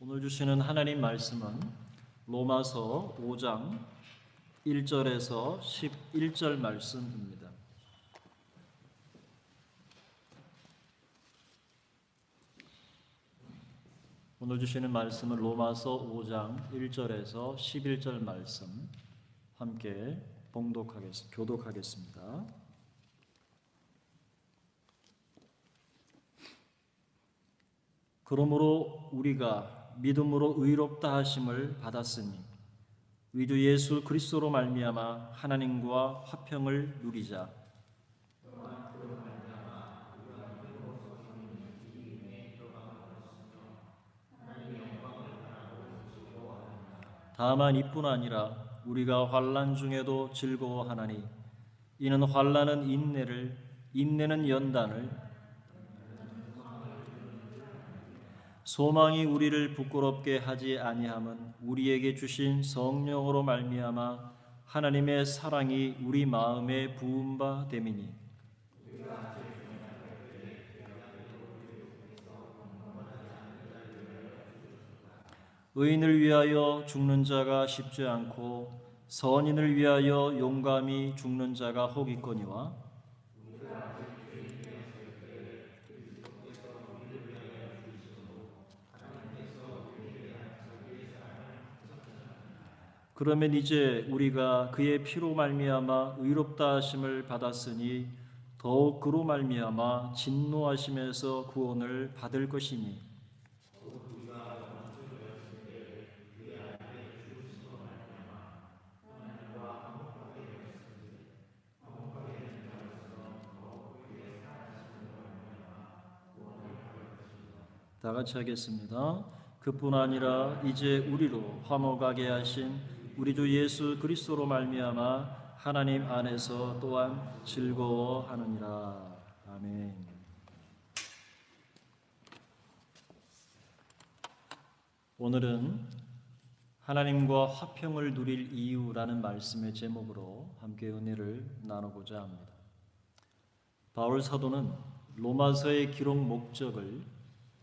오늘 주시는 하나님 말씀은 로마서 5장 1절에서 11절 말씀입니다. 오늘 주시는 말씀은 로마서 5장 1절에서 11절 말씀 함께 교독하겠습니다. 그러므로 우리가 믿음으로 의롭다 하심을 받았으니 우리 주 예수 그리스도로 말미암아 하나님과 화평을 누리자. 다만 이뿐 아니라 우리가 환난 중에도 즐거워하나니 이는 환난은 인내를, 인내는 연단을, 소망이 우리를 부끄럽게 하지 아니함은 우리에게 주신 성령으로 말미암아 하나님의 사랑이 우리 마음에 부은 바 됨이니 의인을 위하여 죽는 자가 쉽지 않고 선인을 위하여 용감히 죽는 자가 혹 있거니와 그러면 이제 우리가 그의 피로 말미암아 의롭다 하심을 받았으니 더욱 그로 말미암아 진노하심에서 구원을 받을 것이니 다 같이 하겠습니다. 그뿐 아니라 이제 우리로 화목하게 하신 우리 주 예수 그리스도로 말미암아 하나님 안에서 또한 즐거워하느니라. 아멘. 오늘은 하나님과 화평을 누릴 이유라는 말씀의 제목으로 함께 은혜를 나누고자 합니다. 바울 사도는 로마서의 기록 목적을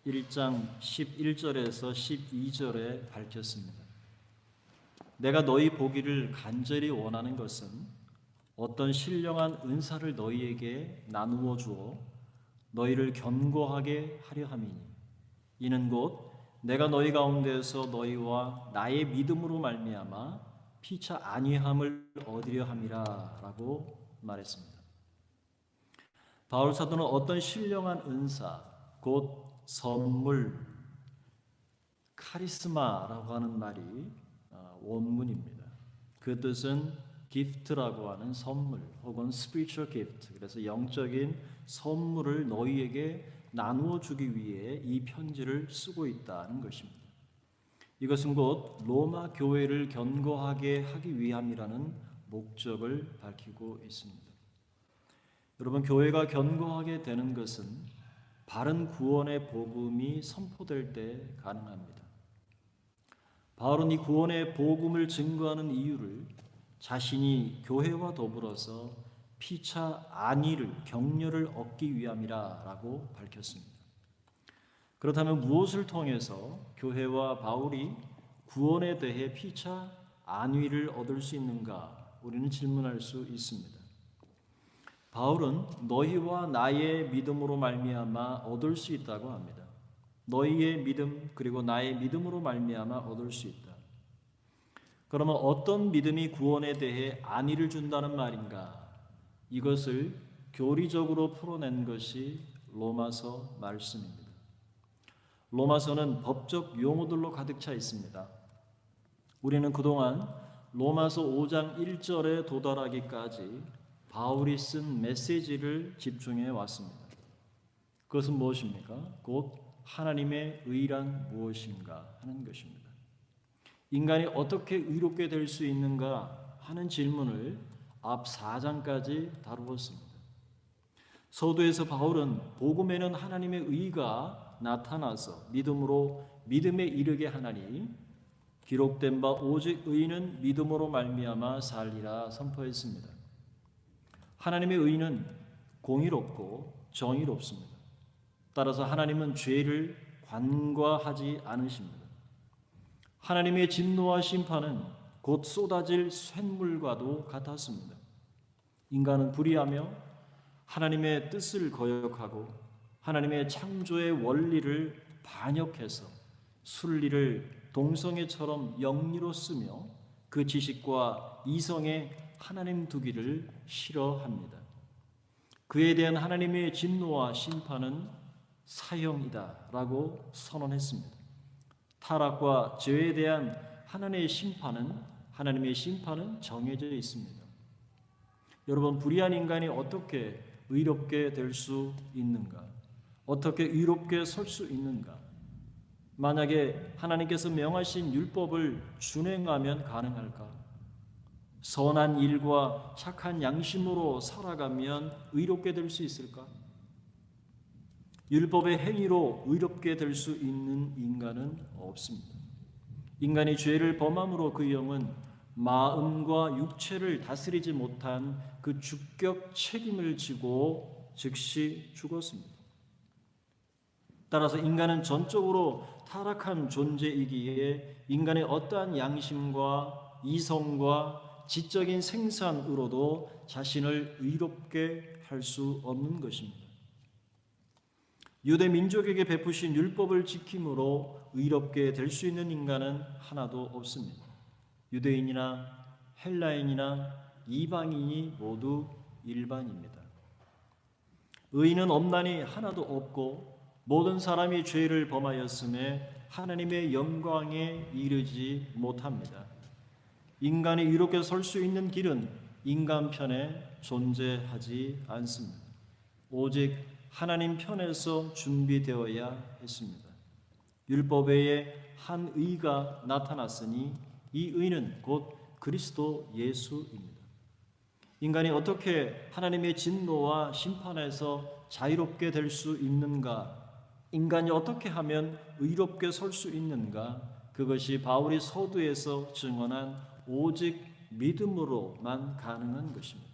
1장 11절에서 12절에 밝혔습니다. 내가 너희 보기를 간절히 원하는 것은 어떤 신령한 은사를 너희에게 나누어 주어 너희를 견고하게 하려 함이니 이는 곧 내가 너희 가운데에서 너희와 나의 믿음으로 말미암아 피차 안위함을 얻으려 함이라 라고 말했습니다. 바울 사도는 어떤 신령한 은사, 곧 선물, 카리스마라고 하는 말이 원문입니다. 그 뜻은 gift라고 하는 선물 혹은 spiritual gift, 그래서 영적인 선물을 너희에게 나누어 주기 위해 이 편지를 쓰고 있다는 것입니다. 이것은 곧 로마 교회를 견고하게 하기 위함이라는 목적을 밝히고 있습니다. 여러분, 교회가 견고하게 되는 것은 바른 구원의 복음이 선포될 때 가능합니다. 바울은 이 구원의 복음을 증거하는 이유를 자신이 교회와 더불어서 피차 안위를, 격려를 얻기 위함이라고 밝혔습니다. 그렇다면 무엇을 통해서 교회와 바울이 구원에 대해 피차 안위를 얻을 수 있는가? 우리는 질문할 수 있습니다. 바울은 너희와 나의 믿음으로 말미암아 얻을 수 있다고 합니다. 너희의 믿음 그리고 나의 믿음으로 말미암아 얻을 수 있다. 그러면 어떤 믿음이 구원에 대해 안위를 준다는 말인가? 이것을 교리적으로 풀어낸 것이 로마서 말씀입니다. 로마서는 법적 용어들로 가득 차 있습니다. 우리는 그동안 로마서 5장 1절에 도달하기까지 바울이 쓴 메시지를 집중해 왔습니다. 그것은 무엇입니까? 곧 하나님의 의란 무엇인가 하는 것입니다. 인간이 어떻게 의롭게 될 수 있는가 하는 질문을 앞 4장까지 다루었습니다. 서두에서 바울은 복음에는 하나님의 의가 나타나서 믿음으로 믿음에 이르게 하나니 기록된 바 오직 의인은 믿음으로 말미암아 살리라 선포했습니다. 하나님의 의는 공의롭고 정의롭습니다. 따라서 하나님은 죄를 관과하지 않으십니다. 하나님의 진노와 심판은 곧 쏟아질 쇳물과도 같았습니다. 인간은 불의하며 하나님의 뜻을 거역하고 하나님의 창조의 원리를 반역해서 순리를 동성애처럼 영리로 쓰며 그 지식과 이성에 하나님 두기를 싫어합니다. 그에 대한 하나님의 진노와 심판은 사형이다라고 선언했습니다. 타락과 죄에 대한 하나님의 심판은 정해져 있습니다. 여러분, 불의한 인간이 어떻게 의롭게 될 수 있는가? 어떻게 의롭게 설 수 있는가? 만약에 하나님께서 명하신 율법을 준행하면 가능할까? 선한 일과 착한 양심으로 살아가면 의롭게 될 수 있을까? 율법의 행위로 의롭게 될 수 있는 인간은 없습니다. 인간이 죄를 범함으로 그 영은 마음과 육체를 다스리지 못한 그 주격 책임을 지고 즉시 죽었습니다. 따라서 인간은 전적으로 타락한 존재이기에 인간의 어떠한 양심과 이성과 지적인 생산으로도 자신을 의롭게 할 수 없는 것입니다. 유대 민족에게 베푸신 율법을 지킴으로 의롭게 될 수 있는 인간은 하나도 없습니다. 유대인이나 헬라인이나 이방인이 모두 일반입니다. 의인은 없나니 하나도 없고 모든 사람이 죄를 범하였음에 하나님의 영광에 이르지 못합니다. 인간이 이렇게 설 수 있는 길은 인간 편에 존재하지 않습니다. 오직 하나님 편에서 준비되어야 했습니다. 율법 외에 한 의가 나타났으니 이 의는 곧 그리스도 예수입니다. 인간이 어떻게 하나님의 진노와 심판에서 자유롭게 될 수 있는가? 인간이 어떻게 하면 의롭게 설 수 있는가? 그것이 바울이 서두에서 증언한 오직 믿음으로만 가능한 것입니다.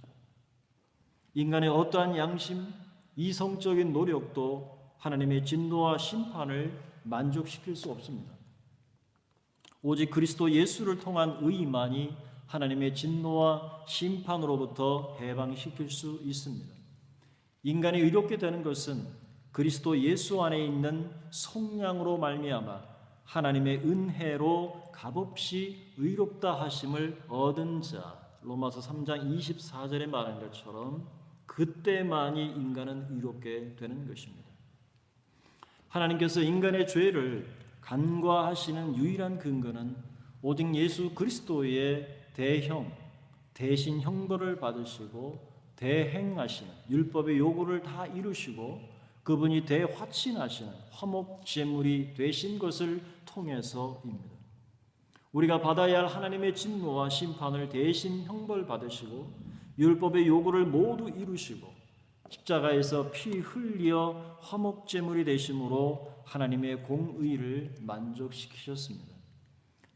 인간의 어떠한 양심, 이성적인 노력도 하나님의 진노와 심판을 만족시킬 수 없습니다. 오직 그리스도 예수를 통한 의만이 하나님의 진노와 심판으로부터 해방시킬 수 있습니다. 인간이 의롭게 되는 것은 그리스도 예수 안에 있는 속량으로 말미암아 하나님의 은혜로 값없이 의롭다 하심을 얻은 자, 로마서 3장 24절에 말한 것처럼 그때만이 인간은 의롭게 되는 것입니다. 하나님께서 인간의 죄를 간과하시는 유일한 근거는 오직 예수 그리스도의 대신 형벌을 받으시고 대행하시는 율법의 요구를 다 이루시고 그분이 대화친하시는 화목제물이 되신 것을 통해서입니다. 우리가 받아야 할 하나님의 진노와 심판을 대신 형벌받으시고 율법의 요구를 모두 이루시고 십자가에서 피 흘려 화목제물이 되심으로 하나님의 공의를 만족시키셨습니다.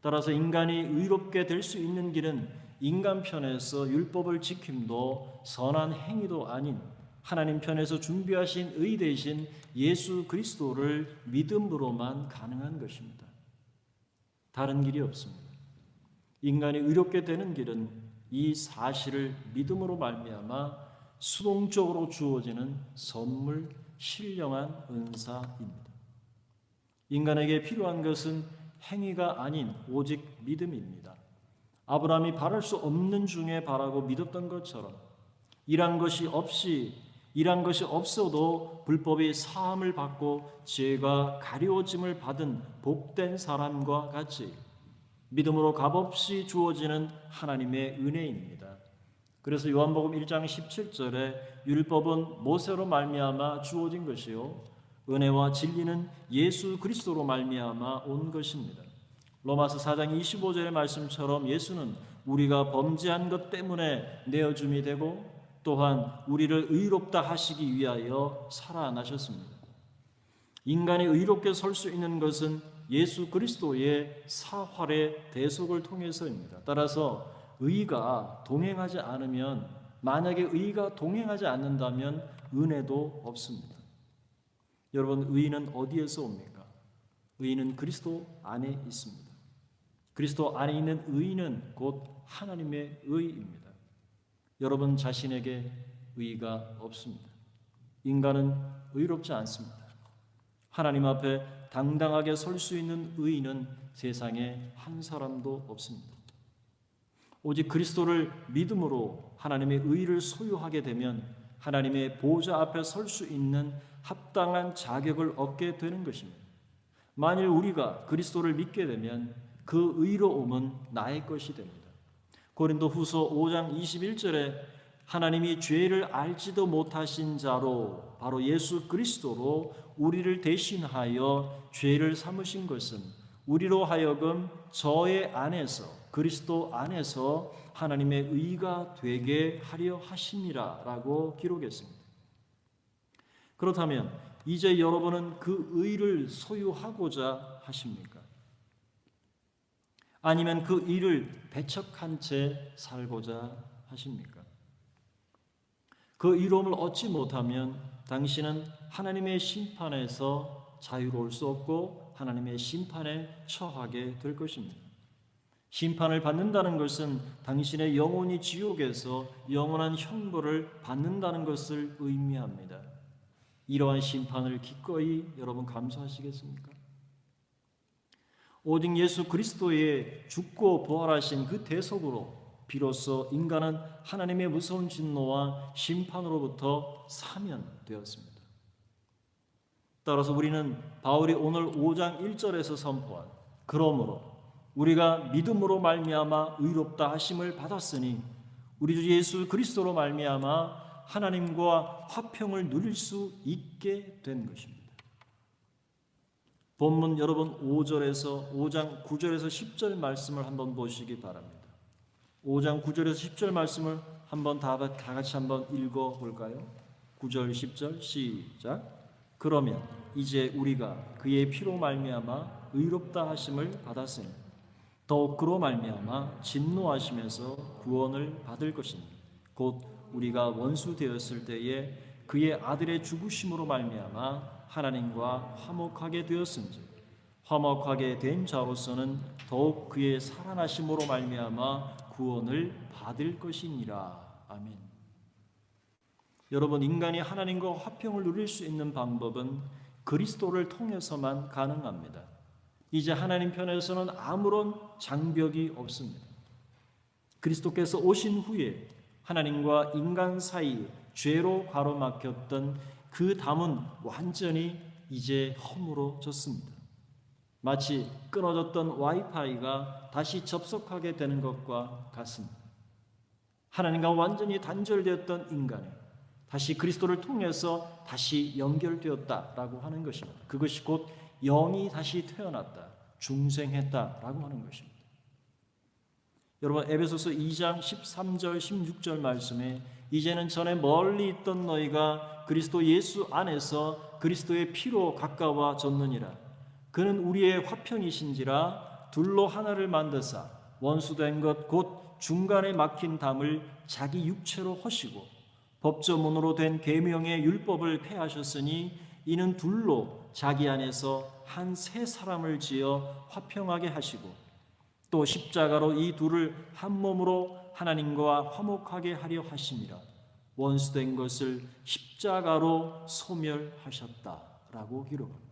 따라서 인간이 의롭게 될 수 있는 길은 인간 편에서 율법을 지킴도 선한 행위도 아닌 하나님 편에서 준비하신 의 대신 예수 그리스도를 믿음으로만 가능한 것입니다. 다른 길이 없습니다. 인간이 의롭게 되는 길은 이 사실을 믿음으로 말미암아 수동적으로 주어지는 선물, 신령한 은사입니다. 인간에게 필요한 것은 행위가 아닌 오직 믿음입니다. 아브라함이 바랄 수 없는 중에 바라고 믿었던 것처럼 일한 것이 없어도 불법이 사함을 받고 죄가 가려짐을 받은 복된 사람과 같이 믿음으로 값없이 주어지는 하나님의 은혜입니다. 그래서 요한복음 1장 17절에 율법은 모세로 말미암아 주어진 것이요 은혜와 진리는 예수 그리스도로 말미암아 온 것입니다. 로마서 4장 25절의 말씀처럼 예수는 우리가 범죄한 것 때문에 내어줌이 되고 또한 우리를 의롭다 하시기 위하여 살아나셨습니다. 인간이 의롭게 설 수 있는 것은 예수 그리스도의 사활의 대속을 통해서입니다. 따라서 의가 동행하지 않으면 만약에 의가 동행하지 않는다면 은혜도 없습니다. 여러분, 의는 어디에서 옵니까? 의는 그리스도 안에 있습니다. 그리스도 안에 있는 의는 곧 하나님의 의입니다. 여러분 자신에게 의가 없습니다. 인간은 의롭지 않습니다. 하나님 앞에 당당하게 설 수 있는 의인은 세상에 한 사람도 없습니다. 오직 그리스도를 믿음으로 하나님의 의를 소유하게 되면 하나님의 보좌 앞에 설 수 있는 합당한 자격을 얻게 되는 것입니다. 만일 우리가 그리스도를 믿게 되면 그 의로움은 나의 것이 됩니다. 고린도후서 5장 21절에 하나님이 죄를 알지도 못하신 자로 바로 예수 그리스도로 우리를 대신하여 죄를 삼으신 것은 우리로 하여금 저의 안에서 그리스도 안에서 하나님의 의가 되게 하려 하심이라 라고 기록했습니다. 그렇다면 이제 여러분은 그 의를 소유하고자 하십니까? 아니면 그 의를 배척한 채 살고자 하십니까? 그 의로움을 얻지 못하면 당신은 하나님의 심판에서 자유로울 수 없고 하나님의 심판에 처하게 될 것입니다. 심판을 받는다는 것은 당신의 영혼이 지옥에서 영원한 형벌을 받는다는 것을 의미합니다. 이러한 심판을 기꺼이 여러분 감수하시겠습니까? 오직 예수 그리스도의 죽고 부활하신 그 대속으로 비로소 인간은 하나님의 무서운 진노와 심판으로부터 사면되었습니다. 따라서 우리는 바울이 오늘 5장 1절에서 선포한 그러므로 우리가 믿음으로 말미암아 의롭다 하심을 받았으니 우리 주 예수 그리스도로 말미암아 하나님과 화평을 누릴 수 있게 된 것입니다. 본문 여러분 5장 9절에서 10절 말씀을 한번 보시기 바랍니다. 5장 9절에서 10절 말씀을 한번 다 같이 한번 읽어볼까요? 9절 10절 시작. 그러면 이제 우리가 그의 피로 말미암아 의롭다 하심을 받았으니 더욱 그로 말미암아 진노하심에서 구원을 받을 것이니 곧 우리가 원수 되었을 때에 그의 아들의 죽으심으로 말미암아 하나님과 화목하게 되었은지 화목하게 된 자로서는 더욱 그의 살아나심으로 말미암아 구원을 받을 것이니라. 아멘. 여러분, 인간이 하나님과 화평을 누릴 수 있는 방법은 그리스도를 통해서만 가능합니다. 이제 하나님 편에서는 아무런 장벽이 없습니다. 그리스도께서 오신 후에 하나님과 인간 사이 죄로 가로막혔던 그 담은 완전히 이제 허물어졌습니다. 마치 끊어졌던 와이파이가 다시 접속하게 되는 것과 같습니다. 하나님과 완전히 단절되었던 인간이 다시 그리스도를 통해서 다시 연결되었다라고 하는 것입니다. 그것이 곧 영이 다시 태어났다, 중생했다라고 하는 것입니다. 여러분, 에베소서 2장 13절 16절 말씀에 이제는 전에 멀리 있던 너희가 그리스도 예수 안에서 그리스도의 피로 가까워졌느니라. 그는 우리의 화평이신지라 둘로 하나를 만드사 원수된 것 곧 중간에 막힌 담을 자기 육체로 허시고 법조문으로 된 계명의 율법을 폐하셨으니 이는 둘로 자기 안에서 한 새 사람을 지어 화평하게 하시고 또 십자가로 이 둘을 한 몸으로 하나님과 화목하게 하려 하심이라. 원수된 것을 십자가로 소멸하셨다라고 기록합니다.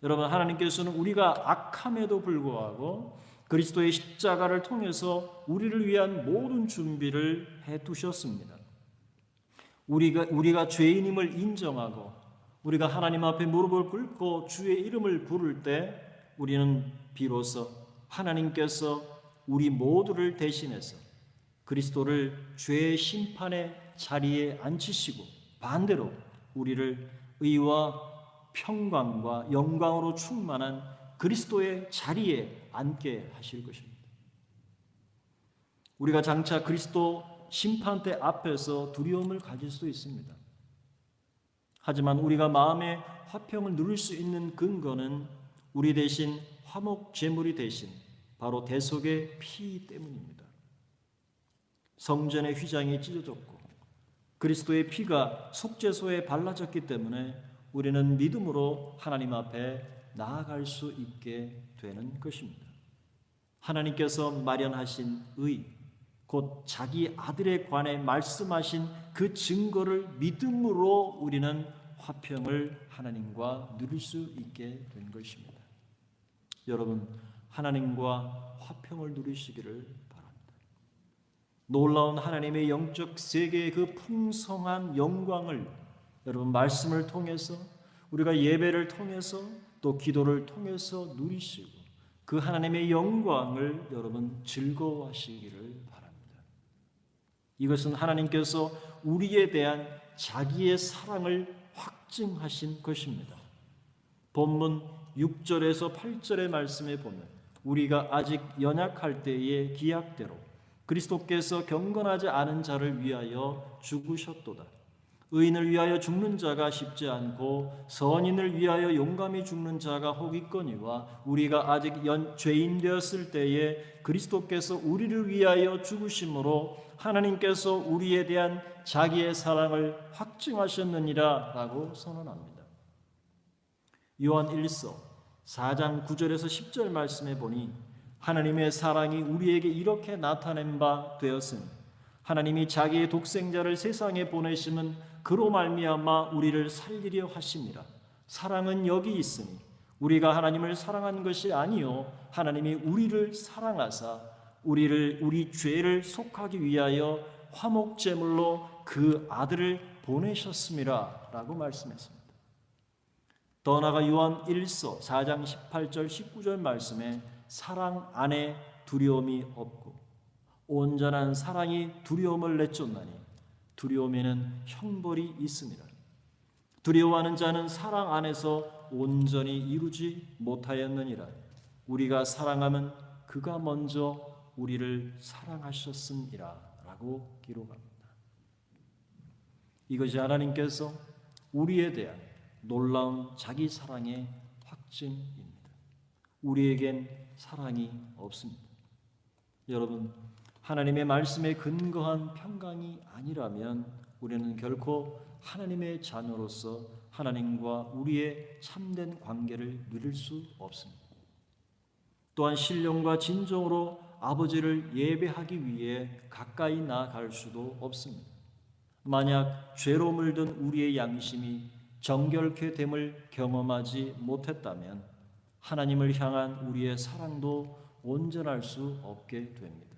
여러분, 하나님께서는 우리가 악함에도 불구하고 그리스도의 십자가를 통해서 우리를 위한 모든 준비를 해두셨습니다. 우리가 죄인임을 인정하고 우리가 하나님 앞에 무릎을 꿇고 주의 이름을 부를 때 우리는 비로소 하나님께서 우리 모두를 대신해서 그리스도를 죄의 심판의 자리에 앉히시고 반대로 우리를 의와 평강과 영광으로 충만한 그리스도의 자리에 앉게 하실 것입니다. 우리가 장차 그리스도 심판대 앞에서 두려움을 가질 수도 있습니다. 하지만 우리가 마음의 화평을 누릴 수 있는 근거는 우리 대신 화목 제물이 되신 바로 대속의 피 때문입니다. 성전의 휘장이 찢어졌고 그리스도의 피가 속죄소에 발라졌기 때문에 우리는 믿음으로 하나님 앞에 나아갈 수 있게 되는 것입니다. 하나님께서 마련하신 의, 곧 자기 아들에 관해 말씀하신 그 증거를 믿음으로 우리는 화평을 하나님과 누릴 수 있게 된 것입니다. 여러분, 하나님과 화평을 누리시기를 바랍니다. 놀라운 하나님의 영적 세계의 그 풍성한 영광을 여러분 말씀을 통해서, 우리가 예배를 통해서, 또 기도를 통해서 누리시고 그 하나님의 영광을 여러분 즐거워하시기를 바랍니다. 이것은 하나님께서 우리에 대한 자기의 사랑을 확증하신 것입니다. 본문 6절에서 8절의 말씀에 보면 우리가 아직 연약할 때의 기약대로 그리스도께서 경건하지 않은 자를 위하여 죽으셨도다. 의인을 위하여 죽는 자가 쉽지 않고 선인을 위하여 용감히 죽는 자가 혹 있거니와 우리가 아직 죄인 되었을 때에 그리스도께서 우리를 위하여 죽으심으로 하나님께서 우리에 대한 자기의 사랑을 확증하셨느니라 라고 선언합니다. 요한 1서 4장 9절에서 10절 말씀에 보니 하나님의 사랑이 우리에게 이렇게 나타낸 바 되었으니 하나님이 자기의 독생자를 세상에 보내심은 그로 말미암아 우리를 살리려 하심이라. 사랑은 여기 있으니 우리가 하나님을 사랑한 것이 아니요 하나님이 우리를 사랑하사 우리 죄를 속하기 위하여 화목제물로 그 아들을 보내셨음이라 라고 말씀했습니다. 더 나아가 요한 1서 4장 18절 19절 말씀에 사랑 안에 두려움이 없고 온전한 사랑이 두려움을 내쫓나니 두려움에는 형벌이 있습니다. 두려워하는 자는 사랑 안에서 온전히 이루지 못하였느니라. 우리가 사랑하면 그가 먼저 우리를 사랑하셨음이라 라고 기록합니다. 이것이 하나님께서 우리에 대한 놀라운 자기 사랑의 확증입니다. 우리에겐 사랑이 없습니다. 여러분, 하나님의 말씀에 근거한 평강이 아니라면 우리는 결코 하나님의 자녀로서 하나님과 우리의 참된 관계를 누릴 수 없습니다. 또한 신령과 진정으로 아버지를 예배하기 위해 가까이 나아갈 수도 없습니다. 만약 죄로 물든 우리의 양심이 정결케 됨을 경험하지 못했다면 하나님을 향한 우리의 사랑도 온전할 수 없게 됩니다.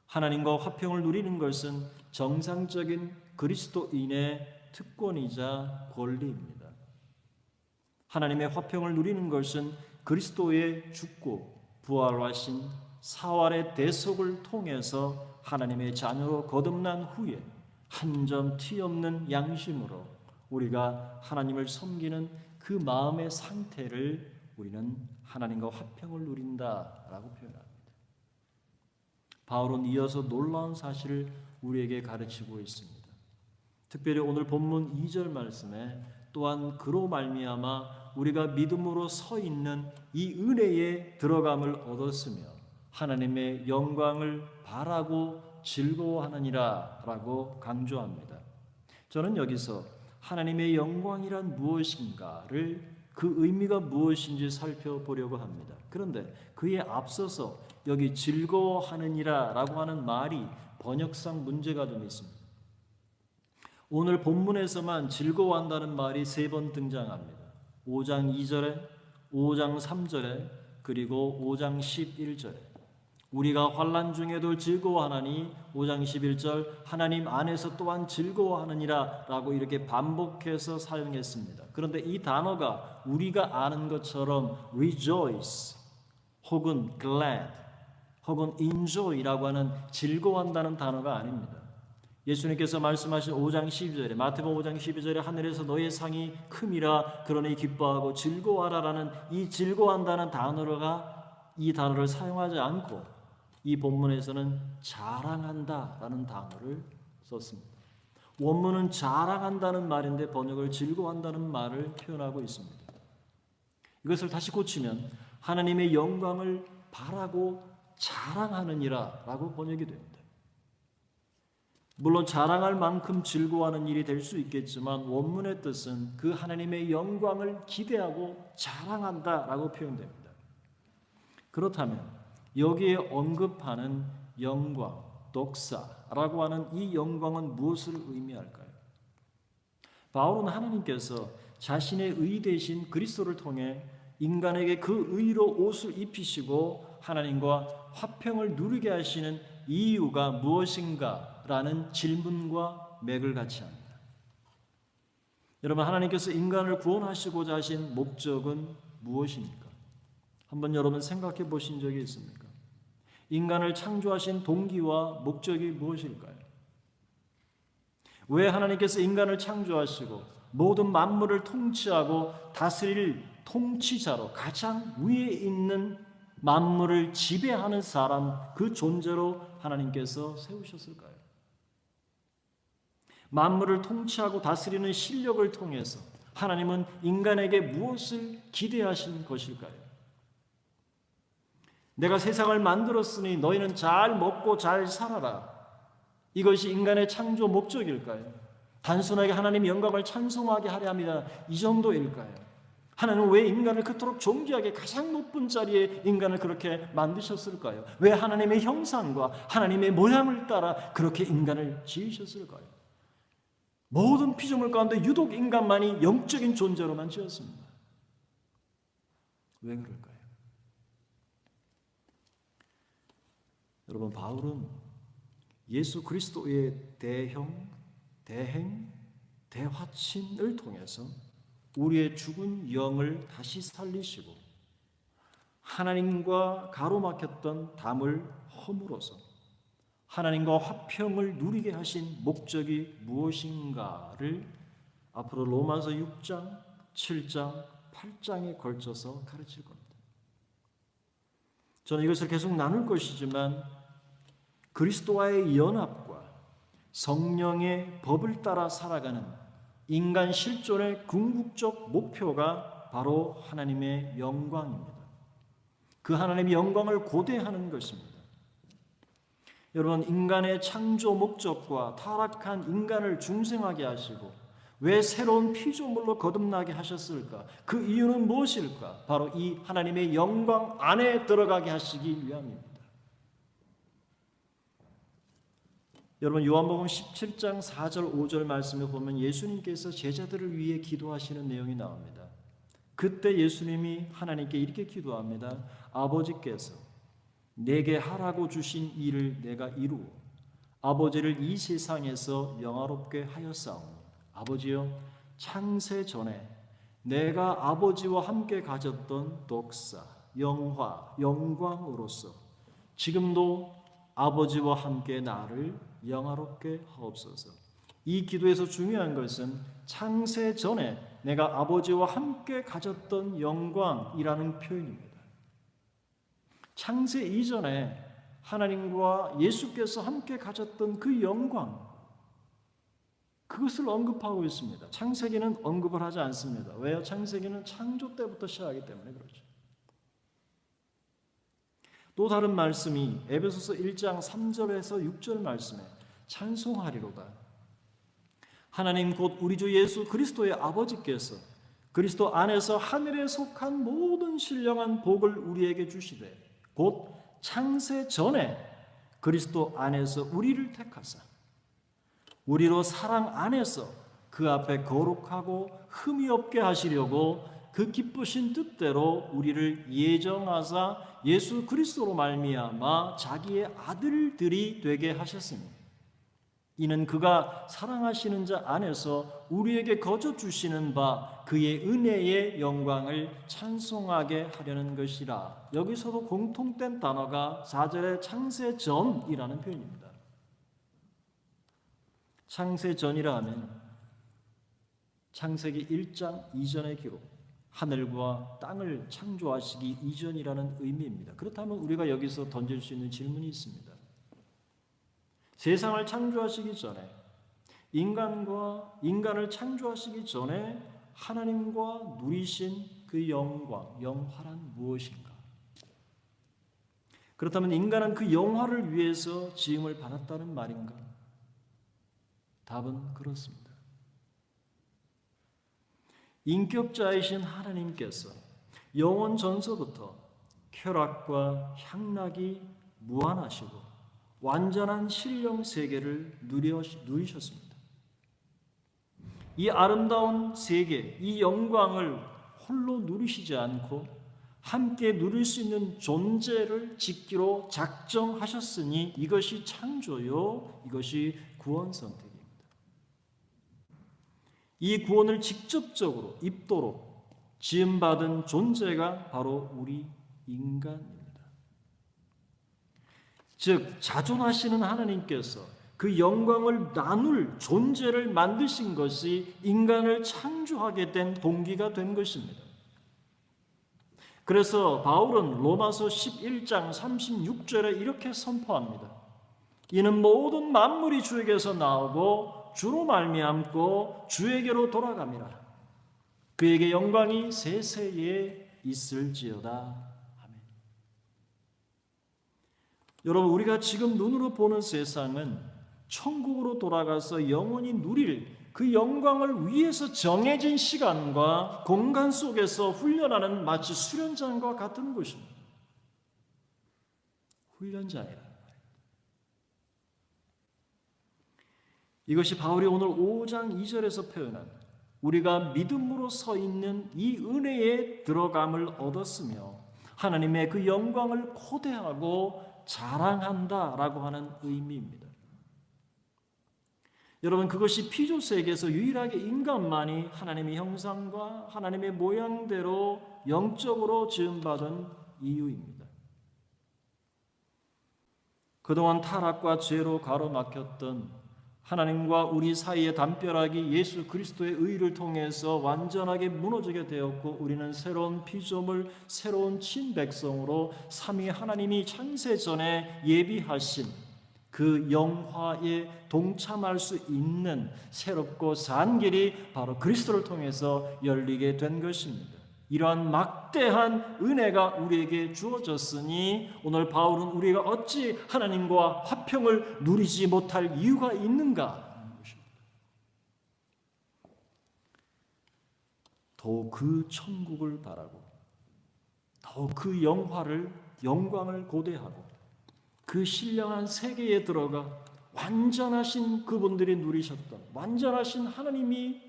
하나님과 화평을 누리는 것은 정상적인 그리스도인의 특권이자 권리입니다. 하나님의 화평을 누리는 것은 그리스도의 죽고 부활하신 사활의 대속을 통해서 하나님의 자녀로 거듭난 후에 한 점 티 없는 양심으로 우리가 하나님을 섬기는 그 마음의 상태를 우리는 하나님과 화평을 누린다라고 표현합니다. 바울은 이어서 놀라운 사실을 우리에게 가르치고 있습니다. 특별히 오늘 본문 2절 말씀에 또한 그로 말미암아 우리가 믿음으로 서 있는 이 은혜에 들어감을 얻었으며 하나님의 영광을 바라고 즐거워하느니라 라고 강조합니다. 저는 여기서 하나님의 영광이란 무엇인가를 그 의미가 무엇인지 살펴보려고 합니다. 그런데 그에 앞서서 여기 즐거워하느니라 라고 하는 말이 번역상 문제가 좀 있습니다. 오늘 본문에서만 즐거워한다는 말이 3번 등장합니다. 5장 2절에, 5장 3절에, 그리고 5장 11절에. 우리가 환난 중에도 즐거워하나니 5장 11절 하나님 안에서 또한 즐거워하느니라 라고 이렇게 반복해서 사용했습니다. 그런데 이 단어가 우리가 아는 것처럼 rejoice 혹은 glad 혹은 enjoy라고 하는 즐거워한다는 단어가 아닙니다. 예수님께서 말씀하신 5장 12절에 마태복음 5장 12절에 하늘에서 너의 상이 큼이라 그러니 기뻐하고 즐거워하라라는 이 즐거워한다는 단어가 이 단어를 사용하지 않고 이 본문에서는 자랑한다라는 단어를 썼습니다. 원문은 자랑한다는 말인데 번역을 즐거워한다는 말을 표현하고 있습니다. 이것을 다시 고치면 하나님의 영광을 바라고 자랑하느니라 라고 번역이 됩니다. 물론 자랑할 만큼 즐거워하는 일이 될 수 있겠지만 원문의 뜻은 그 하나님의 영광을 기대하고 자랑한다라고 표현됩니다. 그렇다면 여기에 언급하는 영광, 독사라고 하는 이 영광은 무엇을 의미할까요? 바울은 하나님께서 자신의 의 대신 그리스도를 통해 인간에게 그 의로 옷을 입히시고 하나님과 화평을 누리게 하시는 이유가 무엇인가? 라는 질문과 맥을 같이 합니다. 여러분, 하나님께서 인간을 구원하시고자 하신 목적은 무엇입니까? 한번 여러분 생각해 보신 적이 있습니까? 인간을 창조하신 동기와 목적이 무엇일까요? 왜 하나님께서 인간을 창조하시고 모든 만물을 통치하고 다스릴 통치자로 가장 위에 있는 만물을 지배하는 사람, 그 존재로 하나님께서 세우셨을까요? 만물을 통치하고 다스리는 실력을 통해서 하나님은 인간에게 무엇을 기대하신 것일까요? 내가 세상을 만들었으니 너희는 잘 먹고 잘 살아라. 이것이 인간의 창조 목적일까요? 단순하게 하나님 영광을 찬송하게 하려 합니다. 이 정도일까요? 하나님은 왜 인간을 그토록 존귀하게 가장 높은 자리에 인간을 그렇게 만드셨을까요? 왜 하나님의 형상과 하나님의 모양을 따라 그렇게 인간을 지으셨을까요? 모든 피조물 가운데 유독 인간만이 영적인 존재로만 지었습니다. 왜 그럴까요? 여러분, 바울은 예수 그리스도의 대행, 대화친을 통해서 우리의 죽은 영을 다시 살리시고 하나님과 가로막혔던 담을 허물어서 하나님과 화평을 누리게 하신 목적이 무엇인가를 앞으로 로마서 6장, 7장, 8장에 걸쳐서 가르칠 겁니다. 저는 이것을 계속 나눌 것이지만 그리스도와의 연합과 성령의 법을 따라 살아가는 인간 실존의 궁극적 목표가 바로 하나님의 영광입니다. 그 하나님의 영광을 고대하는 것입니다. 여러분, 인간의 창조 목적과 타락한 인간을 중생하게 하시고 왜 새로운 피조물로 거듭나게 하셨을까? 그 이유는 무엇일까? 바로 이 하나님의 영광 안에 들어가게 하시기 위함입니다. 여러분, 요한복음 17장 4절 5절 말씀에 보면 예수님께서 제자들을 위해 기도하시는 내용이 나옵니다. 그때 예수님이 하나님께 이렇게 기도합니다. 아버지께서 내게 하라고 주신 일을 내가 이루어 아버지를 이 세상에서 영화롭게 하였사오니 아버지여, 창세 전에 내가 아버지와 함께 가졌던 독사, 영화, 영광으로서 지금도 아버지와 함께 나를 영화롭게 하옵소서. 이 기도에서 중요한 것은 창세 전에 내가 아버지와 함께 가졌던 영광이라는 표현입니다. 창세 이전에 하나님과 예수께서 함께 가졌던 그 영광, 그것을 언급하고 있습니다. 창세기는 언급을 하지 않습니다. 왜요? 창세기는 창조 때부터 시작하기 때문에 그렇죠. 또 다른 말씀이 에베소서 1장 3절에서 6절 말씀에 찬송하리로다. 하나님 곧 우리 주 예수 그리스도의 아버지께서 그리스도 안에서 하늘에 속한 모든 신령한 복을 우리에게 주시되 곧 창세 전에 그리스도 안에서 우리를 택하사 우리로 사랑 안에서 그 앞에 거룩하고 흠이 없게 하시려고 그 기쁘신 뜻대로 우리를 예정하사 예수 그리스도로 말미암아 자기의 아들들이 되게 하셨으니 이는 그가 사랑하시는 자 안에서 우리에게 거저 주시는 바 그의 은혜의 영광을 찬송하게 하려는 것이라. 여기서도 공통된 단어가 4절의 창세전이라는 표현입니다. 창세전이라 하면 창세기 1장 이전의 기록, 하늘과 땅을 창조하시기 이전이라는 의미입니다. 그렇다면 우리가 여기서 던질 수 있는 질문이 있습니다. 세상을 창조하시기 전에 인간을 창조하시기 전에 하나님과 누리신 그 영광, 영화란 무엇인가? 그렇다면 인간은 그 영화를 위해서 지음을 받았다는 말인가? 답은 그렇습니다. 인격자이신 하나님께서 영원 전서부터 쾌락과 향락이 무한하시고 완전한 신령 세계를 누리셨습니다. 이 아름다운 세계, 이 영광을 홀로 누리시지 않고 함께 누릴 수 있는 존재를 짓기로 작정하셨으니 이것이 창조요, 이것이 구원 선택입니다. 이 구원을 직접적으로 입도록 지음받은 존재가 바로 우리 인간입니다. 즉 자존하시는 하나님께서 그 영광을 나눌 존재를 만드신 것이 인간을 창조하게 된 동기가 된 것입니다. 그래서 바울은 로마서 11장 36절에 이렇게 선포합니다. 이는 모든 만물이 주에게서 나오고 주로 말미암고 주에게로 돌아갑니다. 그에게 영광이 세세에 있을지어다. 아멘. 여러분, 우리가 지금 눈으로 보는 세상은 천국으로 돌아가서 영원히 누릴 그 영광을 위해서 정해진 시간과 공간 속에서 훈련하는 마치 수련장과 같은 곳입니다. 훈련장이라는 말입니다. 이것이 바울이 오늘 5장 2절에서 표현한 우리가 믿음으로 서 있는 이 은혜에 들어감을 얻었으며 하나님의 그 영광을 고대하고 자랑한다라고 하는 의미입니다. 여러분, 그것이 피조 세계에서 유일하게 인간만이 하나님의 형상과 하나님의 모양대로 영적으로 지음받은 이유입니다. 그동안 타락과 죄로 가로막혔던 하나님과 우리 사이의 담벼락이 예수 그리스도의 의를 통해서 완전하게 무너지게 되었고 우리는 새로운 피조물, 새로운 친백성으로 삼위 하나님이 창세 전에 예비하신 그 영화에 동참할 수 있는 새롭고 산 길이 바로 그리스도를 통해서 열리게 된 것입니다. 이러한 막대한 은혜가 우리에게 주어졌으니 오늘 바울은 우리가 어찌 하나님과 화평을 누리지 못할 이유가 있는가? 더욱 그 천국을 바라고 더욱 그 영광을 고대하고 그 신령한 세계에 들어가 완전하신 그분들이 누리셨던, 완전하신 하나님이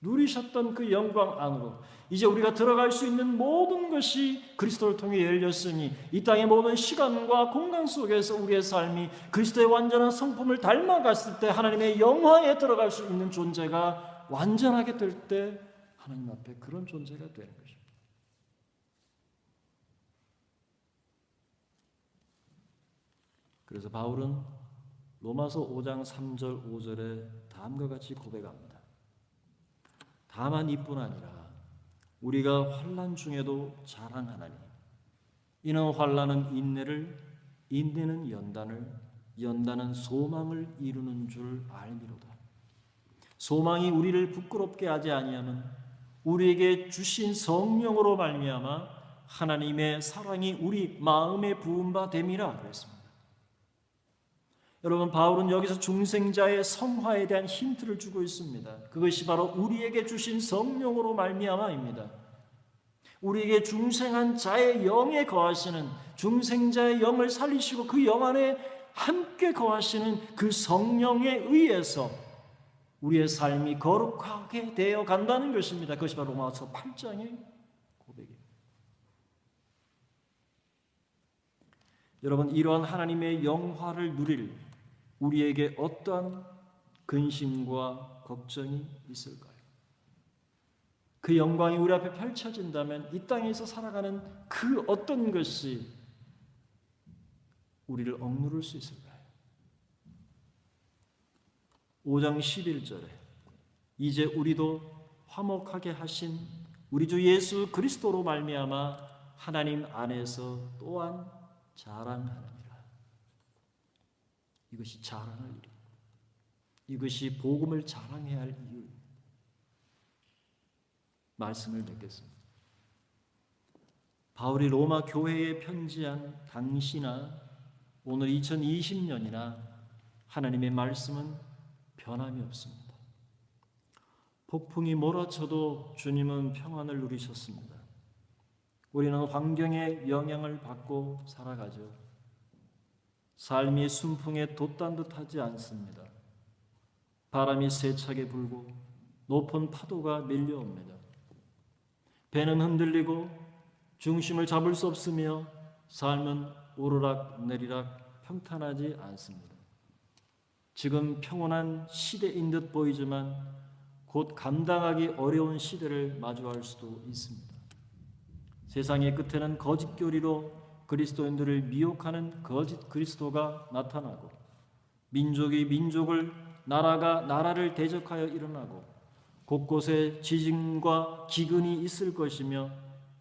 누리셨던 그 영광 안으로 이제 우리가 들어갈 수 있는 모든 것이 그리스도를 통해 열렸으니 이 땅의 모든 시간과 공간 속에서 우리의 삶이 그리스도의 완전한 성품을 닮아갔을 때 하나님의 영화에 들어갈 수 있는 존재가 완전하게 될 때 하나님 앞에 그런 존재가 되는 것입니다. 그래서 바울은 로마서 5장 3절 5절에 다음과 같이 고백합니다. 다만 이뿐 아니라 우리가 환난 중에도 자랑하나니 이는 환난은 인내를, 인내는 연단을, 연단은 소망을 이루는 줄 알미로다. 소망이 우리를 부끄럽게 하지 아니하면 우리에게 주신 성령으로 말미암아 하나님의 사랑이 우리 마음에 부은 바 됨이라 그랬습니다. 여러분, 바울은 여기서 중생자의 성화에 대한 힌트를 주고 있습니다. 그것이 바로 우리에게 주신 성령으로 말미암아입니다. 우리에게 중생한 자의 영에 거하시는, 중생자의 영을 살리시고 그 영 안에 함께 거하시는 그 성령에 의해서 우리의 삶이 거룩하게 되어 간다는 것입니다. 그것이 바로 로마서 8장의 고백입니다. 여러분, 이러한 하나님의 영화를 누릴 우리에게 어떠한 근심과 걱정이 있을까요? 그 영광이 우리 앞에 펼쳐진다면 이 땅에서 살아가는 그 어떤 것이 우리를 억누를 수 있을까요? 5장 11절에 이제 우리도 화목하게 하신 우리 주 예수 그리스도로 말미암아 하나님 안에서 또한 자랑하느니라. 이것이 자랑할 일입니다. 이것이 복음을 자랑해야 할 이유입니다. 말씀을 맺겠습니다. 바울이 로마 교회에 편지한 당시나 오늘 2020년이나 하나님의 말씀은 변함이 없습니다. 폭풍이 몰아쳐도 주님은 평안을 누리셨습니다. 우리는 환경의 영향을 받고 살아가죠. 삶이 순풍에 돛단 듯하지 않습니다. 바람이 세차게 불고 높은 파도가 밀려옵니다. 배는 흔들리고 중심을 잡을 수 없으며 삶은 오르락 내리락 평탄하지 않습니다. 지금 평온한 시대인 듯 보이지만 곧 감당하기 어려운 시대를 마주할 수도 있습니다. 세상의 끝에는 거짓 교리로 그리스도인들을 미혹하는 거짓 그리스도가 나타나고 민족이 민족을, 나라가 나라를 대적하여 일어나고 곳곳에 지진과 기근이 있을 것이며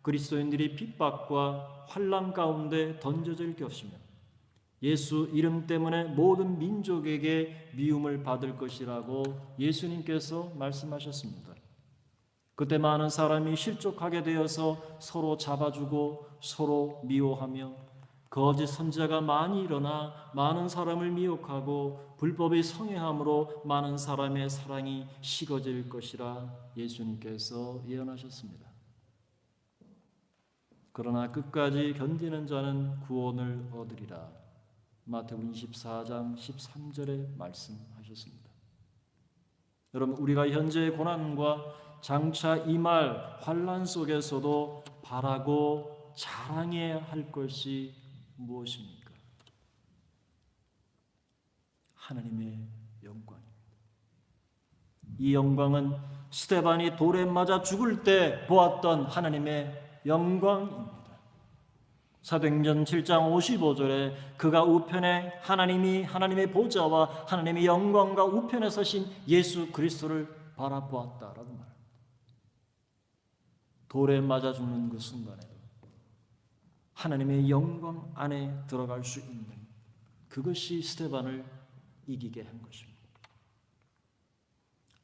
그리스도인들이 핍박과 환난 가운데 던져질 것이며 예수 이름 때문에 모든 민족에게 미움을 받을 것이라고 예수님께서 말씀하셨습니다. 그때 많은 사람이 실족하게 되어서 서로 잡아주고 서로 미워하며 거짓 선지자가 많이 일어나 많은 사람을 미혹하고 불법의 성행함으로 많은 사람의 사랑이 식어질 것이라 예수님께서 예언하셨습니다. 그러나 끝까지 견디는 자는 구원을 얻으리라. 마태복음 24장 13절에 말씀하셨습니다. 여러분, 우리가 현재의 고난과 장차 임할 환난 속에서도 바라고 자랑해야 할 것이 무엇입니까? 하나님의 영광입니다. 이 영광은 스데반이 돌에 맞아 죽을 때 보았던 하나님의 영광입니다. 사도행전 7장 55절에 그가 우편에 하나님의 보좌와 하나님의 영광과 우편에 서신 예수 그리스도를 바라보았다라고 말합니다. 돌에 맞아 죽는 그 순간에도 하나님의 영광 안에 들어갈 수 있는 그것이 스데반을 이기게 한 것입니다.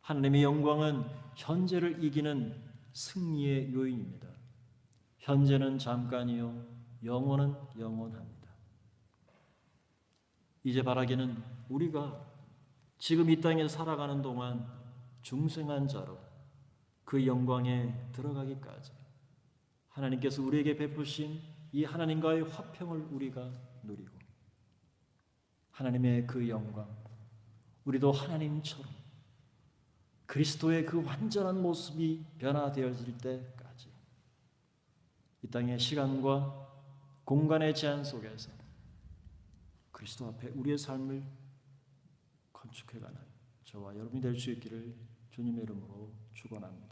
하나님의 영광은 현재를 이기는 승리의 요인입니다. 현재는 잠깐이요 영원은 영원합니다. 이제 바라기는 우리가 지금 이 땅에 살아가는 동안 중생한 자로 그 영광에 들어가기까지 하나님께서 우리에게 베푸신 이 하나님과의 화평을 우리가 누리고 하나님의 그 영광, 우리도 하나님처럼 그리스도의 그 완전한 모습이 변화되어질 때까지 이 땅의 시간과 공간의 제한 속에서 그리스도 앞에 우리의 삶을 건축해가는 저와 여러분이 될 수 있기를 주님의 이름으로 축원합니다.